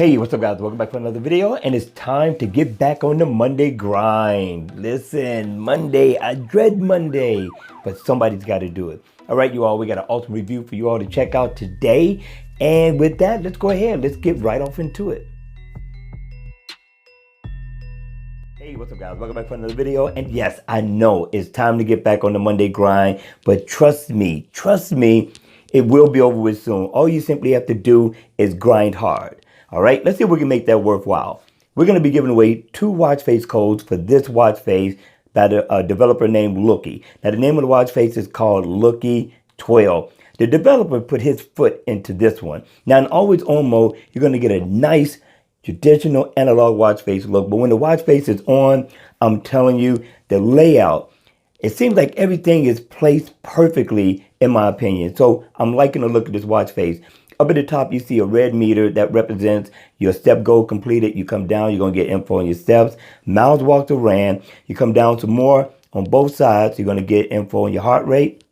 Hey, what's up guys? Welcome back for another video, and it's time to get back on the Monday grind. Listen, Monday, I dread Monday, but somebody's got to do it. All right, you all, we got an awesome review for you all to check out today. And with that, let's go ahead. Let's get right off into it. Hey, what's up guys? Welcome back for another video. And yes, I know it's time to get back on the Monday grind, but trust me, it will be over with soon. All you simply have to do is grind hard. All right, let's see if we can make that worthwhile. We're going to be giving away 2 watch face codes for this watch face by a developer named LLooke. Now, the name of the watch face is called LLooke 12. The developer put his foot into this one. Now, in always on mode, you're going to get a nice traditional analog watch face look. But when the watch face is on, I'm telling you, the layout, it seems like everything is placed perfectly, in my opinion. So I'm liking the look of this watch face. Up at the top, you see a red meter that represents your step goal completed. You come down, you're going to get info on your steps, miles walked or ran. You come down to more on both sides. You're going to get info on your heart rate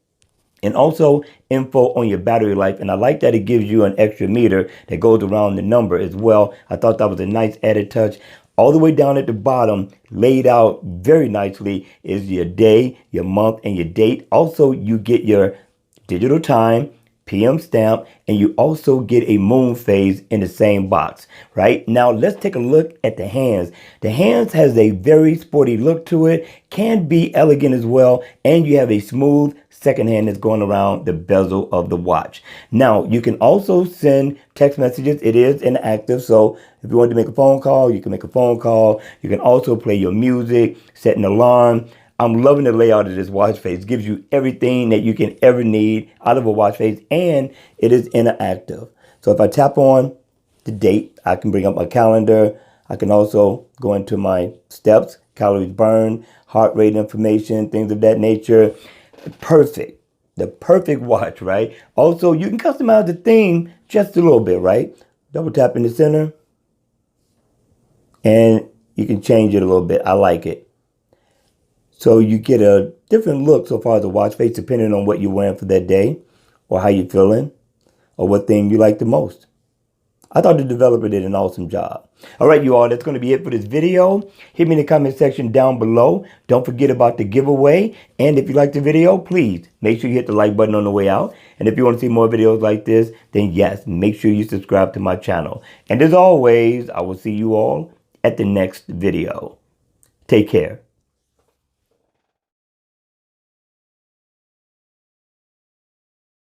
and also info on your battery life. And I like that it gives you an extra meter that goes around the number as well. I thought that was a nice added touch. All the way down at the bottom, laid out very nicely, is your day, your month, and your date. Also, you get your digital time, PM stamp, and you also get a moon phase in the same box. Right now, let's take a look at the hands. The hands has a very sporty look to it, can be elegant as well, and you have a smooth second hand that's going around the bezel of the watch. Now, you can also send text messages. It is inactive, so if you want to make a phone call, you can make a phone call. You can also play your music, set an alarm. I'm loving the layout of this watch face. It gives you everything that you can ever need out of a watch face, and it is interactive. So if I tap on the date, I can bring up my calendar. I can also go into my steps, calories burned, heart rate information, things of that nature. Perfect. The perfect watch, right? Also, you can customize the theme just a little bit, right? Double tap in the center, and you can change it a little bit. I like it. So you get a different look so far as the watch face, depending on what you're wearing for that day, or how you're feeling, or what theme you like the most. I thought the developer did an awesome job. All right, you all, that's going to be it for this video. Hit me in the comment section down below. Don't forget about the giveaway. And if you like the video, please make sure you hit the like button on the way out. And if you want to see more videos like this, then yes, make sure you subscribe to my channel. And as always, I will see you all at the next video. Take care.